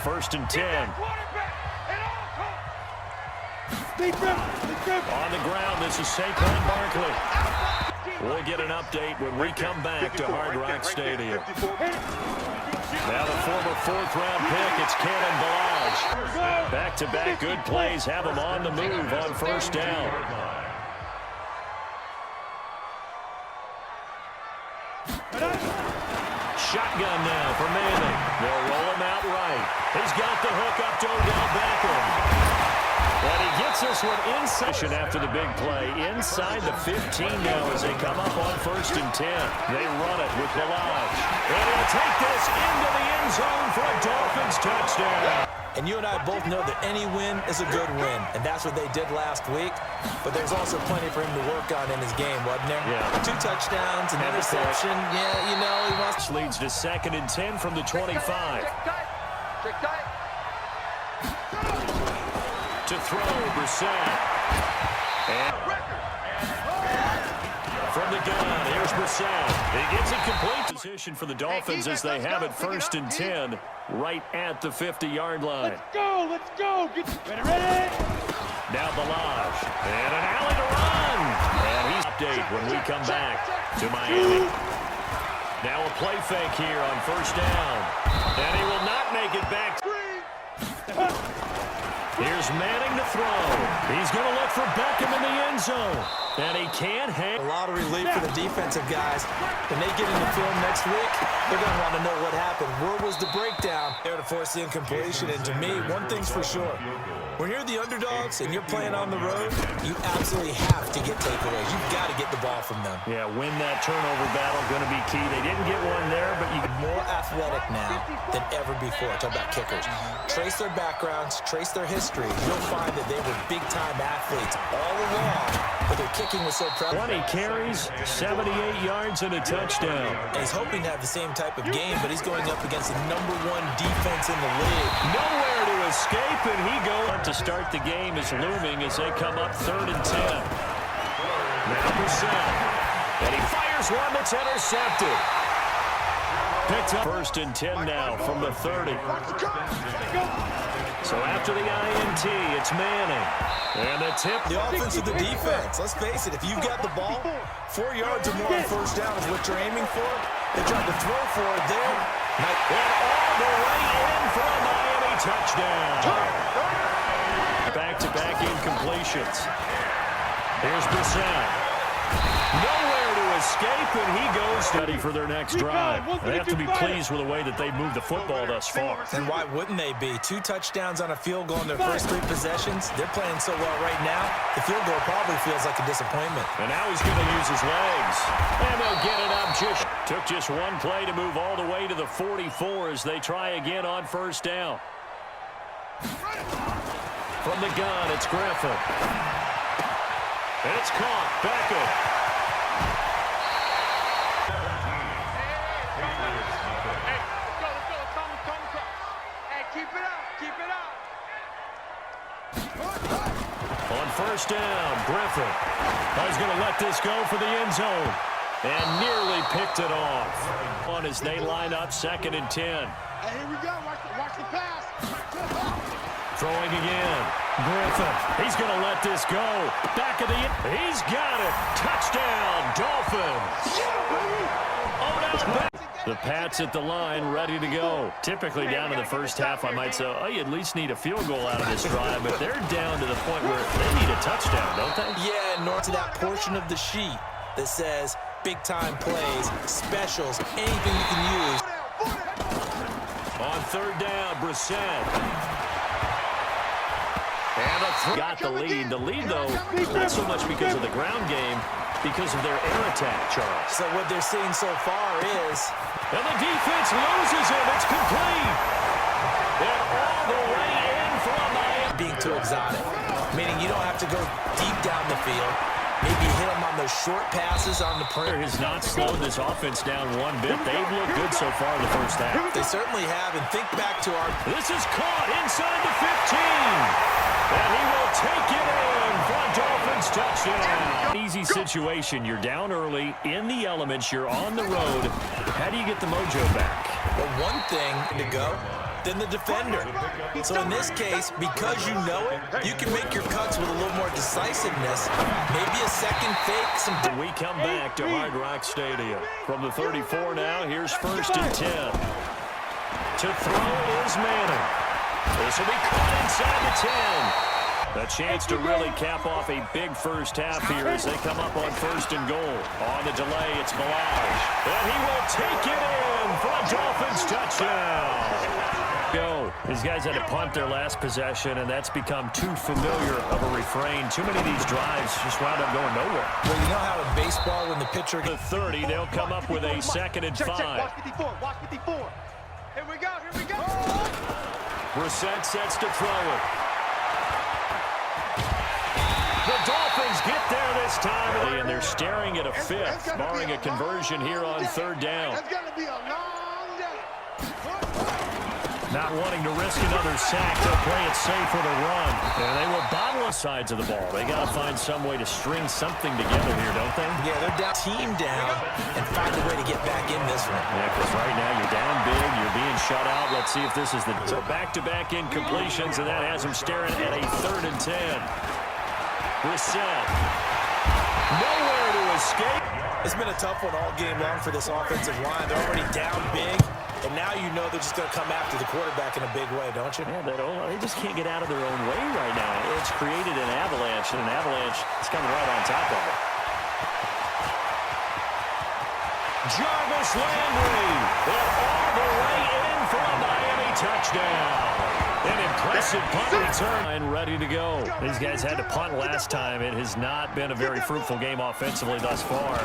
first and 10. On the ground, this is Saquon Barkley. We'll get an update when we come back to Hard Rock Stadium. Now the former fourth-round pick, it's Kalen Ballage. Back-to-back good plays have him on the move on first down. Shotgun now for Manning. They'll roll him out right. He's got the hook up to Odell Beckham. And he gets this one inside after the big play. Inside the 15 now as they come up on first and 10. They run it with Ballage. And he'll take this into the end zone for a Dolphins touchdown. And you and I both know that any win is a good win. And that's what they did last week. But there's also plenty for him to work on in his game, wasn't there? Yeah. 2 touchdowns, an interception. Yeah, you know, he wants... Leads to second and 10 from the 25. Check tight. To throw, Brissett. And from the gun, here's Brissett. He gets it complete. Position for the Dolphins as they have it first and 10 right at the 50-yard line. Let's go. Get ready. Now Ballage. And an alley to run. And he's update when we come back to Miami. Now a play fake here on first down. And he will not make it back. Here's Manning to throw. He's going to look for Beckham in the end zone. And he can't hang. A lot of relief for the defensive guys. When they get in the film next week, they're going to want to know what happened. Where was the breakdown? There to force the incompletion. And to me, one thing's for sure. When you're the underdogs and you're playing on the road, you absolutely have to get takeaways. You've got to get the ball from them. Yeah, win that turnover battle, going to be key. They didn't get one there, but you more athletic now than ever before. Talk about kickers. Trace their backgrounds, trace their history. You'll find that they were big-time athletes all along, but their kicking was so prevalent. 20 carries, 78 yards, and a touchdown. And he's hoping to have the same type of game, but he's going up against the #1 defense in the league. Nowhere to escape, and he goes to start the game is looming as they come up third and 10. Now Brissett, and he fires one that's intercepted. Picked up first and 10 now from the 30. So after the INT, it's Manning. And the tip. The offense or the defense. Let's face it, if you've got the ball, 4 yards or more on first down is what you're aiming for. They tried to throw for it there. And all the way in for a Miami touchdown. Back-to-back incompletions. Here's Brissett. Nowhere to escape, and he goes steady for their next drive. They have to be pleased with the way that they've moved the football thus far. And why wouldn't they be? 2 touchdowns on a field goal in their first 3 possessions. They're playing so well right now, the field goal probably feels like a disappointment. And now he's going to use his legs. And they'll get it up. Took just one play to move all the way to the 44 as they try again on first down. From the gun, it's Griffin. And it's caught. Beckham. On first down, Griffin. He's going to let this go for the end zone. And nearly picked it off. On as they line up second and 10. Hey, here we go. Watch the pass. Throwing again. Griffin. He's going to let this go. Back of the end. He's got it. Touchdown, Dolphins. The Pats at the line, ready to go. Typically down in the first half, I might say, oh, you at least need a field goal out of this drive, but they're down to the point where they need a touchdown, don't they? Yeah, north to that portion of the sheet that says big-time plays, specials, anything you can use. On third down, Brissett. And got the lead. The lead, though, not so much because of the ground game, because of their air attack, Charles. So what they're seeing so far is... And the defense loses him. It's complete. And all the way in from Miami. Being too exotic, meaning you don't have to go deep down the field. Maybe hit him on those short passes on the perimeter. Has not slowed this offense down one bit. They've looked good so far in the first half. They certainly have, and think back to our... This is caught inside the 15. And he will take it in for a Dolphins touchdown. Easy situation. You're down early, in the elements, you're on the road. How do you get the mojo back? Well, one thing to go, than the defender. So in this case, because you know it, you can make your cuts with a little more decisiveness. Maybe a second fake, some... And we come back to Hard Rock Stadium. From the 34 now, here's 1st and 10. To throw is Manning. This will be caught inside the 10. A chance to really cap off a big first half here as they come up on 1st and goal. On the delay, it's Ballage. And he will take it in for a Dolphins touchdown. Go. These guys had to punt their last possession, and that's become too familiar of a refrain. Too many of these drives just wound up going nowhere. Well, you know how in baseball when the pitcher... The 30, they'll come up with a 2nd and 5. Watch 54, watch 54. Here we go, here we go. Brissett sets to throw it. The Dolphins get there this time, and they're staring at a 5th, barring a conversion here on 3rd down. It's going to be a long day. Not wanting to risk another sack, they'll play it safe with a run. And they will bottle the sides of the ball. They got to find some way to string something together here, don't they? Yeah, they're down, team down, and find a way to get back in this one. Yeah, because right now you're down big, you're being shut out. Let's see if this is the... So back-to-back incompletions, and that has them staring at a 3rd and 10. Brissett. Nowhere to escape. It's been a tough one all game long for this offensive line. They're already down big, and now you know they're just going to come after the quarterback in a big way, don't you? Yeah, they just can't get out of their own way right now. It's created an avalanche, and an avalanche is coming right on top of it. Jarvis Landry. All the way in for a Miami touchdown. An impressive punt return and ready to go. These guys had to punt last time. It has not been a very fruitful game offensively thus far.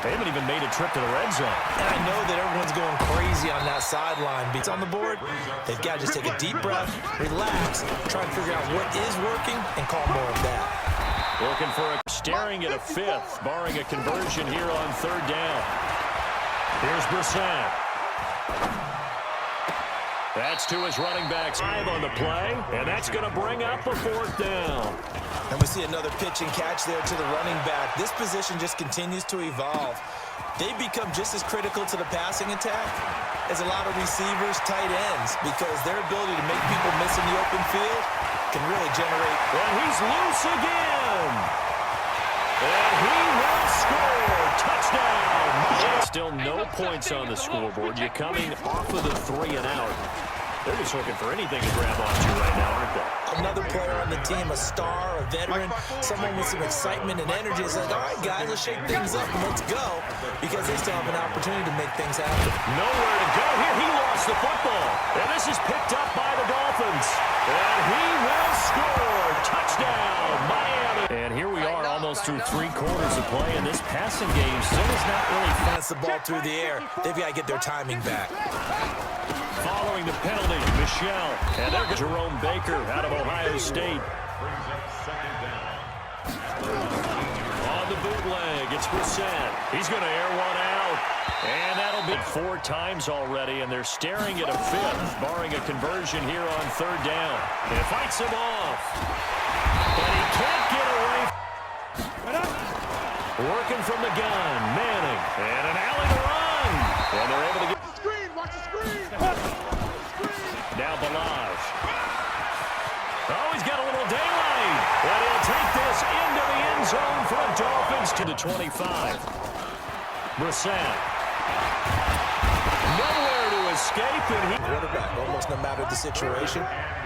They haven't even made a trip to the red zone. And I know that everyone's going crazy on that sideline. Beats on the board. They've got to just take a deep breath, relax, try and figure out what is working, and call more of that. Looking for a staring at a 5th, barring a conversion here on 3rd down. Here's Brissett. That's to his running backs. 5 on the play, and that's going to bring up a 4th down. And we see another pitch and catch there to the running back. This position just continues to evolve. They become just as critical to the passing attack as a lot of receivers, tight ends, because their ability to make people miss in the open field can really generate. And he's loose again. And he will score. Touchdown. Still no points on the scoreboard. You're coming off of the 3 and out. They're just looking for anything to grab onto right now, aren't they? Another player on the team, a star, a veteran, someone with some excitement and energy is like, all right, guys, let's shake things up and let's go, because they still have an opportunity to make things happen. Nowhere to go here. He lost the football. And this is picked up by the Dolphins. And he will score. Touchdown, Miami. And here we are almost through 3 quarters of play, and this passing game still is not really Pass the ball through the air. They've got to get their timing back. following the penalty. Michelle. And there goes Jerome Baker out of Ohio State. On the bootleg, it's Brissett. He's going to air one out. And that'll be 4 times already, and they're staring at a 5th, barring a conversion here on 3rd down. And it fights him off. But he can't get away. Working from the gun, Manning. And an alley to run. And they're able to get... Watch the screen, watch the screen. Now Ballage. Oh, he's got a little daylight. And he'll take this into the end zone for the Dolphins to the 25. Brissett. Nowhere to escape, and he... Quarterback, almost no matter the situation.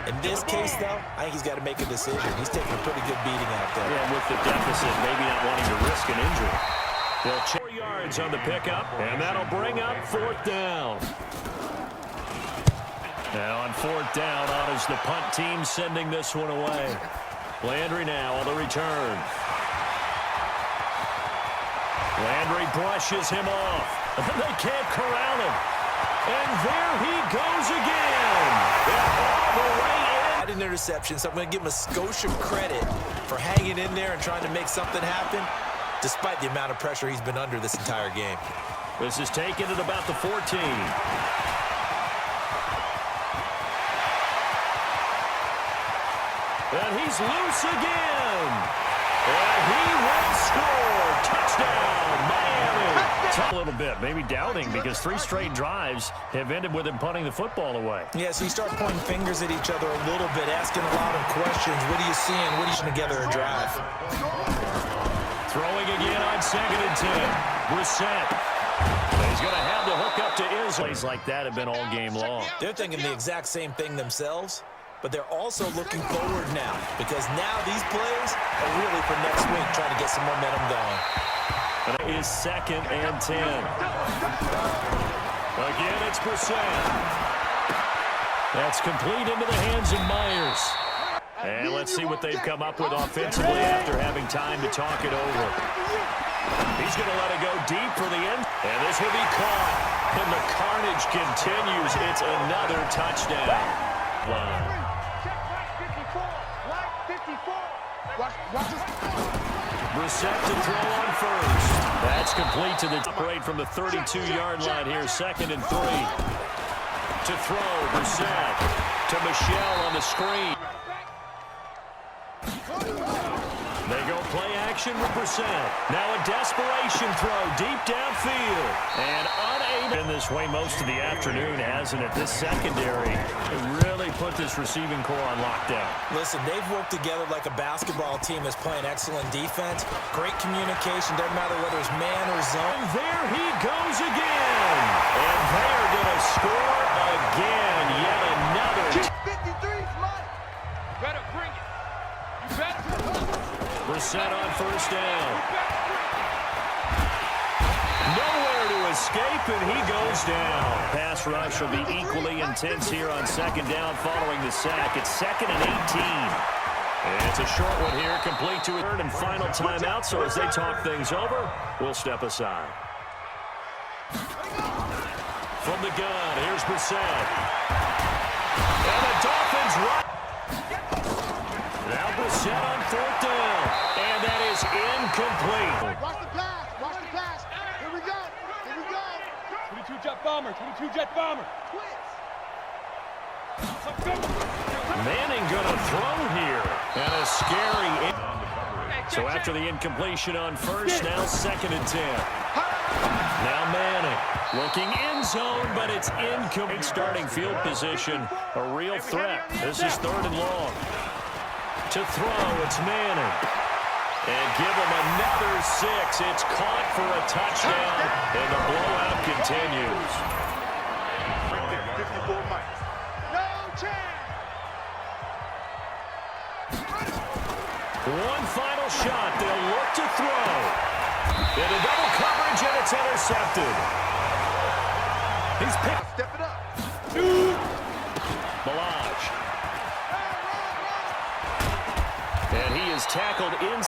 In this case, though, I think he's got to make a decision. He's taking a pretty good beating out there. Yeah, with the deficit, maybe not wanting to risk an injury. They'll check 4 yards on the pickup, and that'll bring up 4th down. Now on 4th down, out is the punt team sending this one away. Landry now on the return. Landry brushes him off. They can't corral him. And there he goes again. All the way in. Had an interception, so I'm going to give him a skosh of credit for hanging in there and trying to make something happen, despite the amount of pressure he's been under this entire game. This is taken at about the 14. And he's loose again. And he will score. Touchdown, Miami. A little bit, maybe doubting, because 3 straight drives have ended with him punting the football away. Yes, you start pointing fingers at each other a little bit, asking a lot of questions. What are you seeing? What are you putting together a drive? Throwing again on 2nd and 10. Brissett. He's going to have the hook up to Izzo. Plays like that have been all game long. They're thinking the exact same thing themselves, but they're also looking forward now, because now these plays are really for next week, trying to get some momentum going. And it is 2nd and 10. Again, it's Brissett. That's complete into the hands of Myers. And let's see what they've come up with offensively after having time to talk it over. He's going to let it go deep for the end. And this will be caught. And the carnage continues. It's another touchdown. Check right 54. Watch this. Brissett to throw on first. That's complete to the parade from the 32-yard line here. 2nd and 3. To throw, Brissett. To Michel on the screen. They go play action with Brissett. Now a desperation throw deep downfield. And unable. In this way most of the afternoon, hasn't it? This secondary really put this receiving core on lockdown. Listen, they've worked together like a basketball team that's playing excellent defense. Great communication. Doesn't matter whether it's man or zone. And there he goes again. And they're going to score again. Yet another. 53's mine. You better bring it. You better. Brissett on first down. Nowhere to escape, and he goes down. Pass rush will be equally intense here on 2nd down following the sack. It's 2nd and 18. And it's a short one here, complete to a 3rd and final timeout. So as they talk things over, we'll step aside. From the gun, here's Brissett. And the Dolphins right. Now Brissett on 4th down. And that is incomplete. Watch the pass. Watch the pass. Here we go. Here we go. 22 jet bomber. 22 jet bomber. Manning gonna throw here. And a scary. So after the incompletion on first, now 2nd and 10. Now Manning looking end zone, but it's incomplete. Starting field position, a real threat. This is 3rd and long. To throw, it's Manning. And give him another 6. It's caught for a touchdown, and the blowout continues. 54 miles. No chance. One final shot. They'll look to throw. Into double coverage, and it's intercepted. He's picked. Step it up. Ballage. And he is tackled in.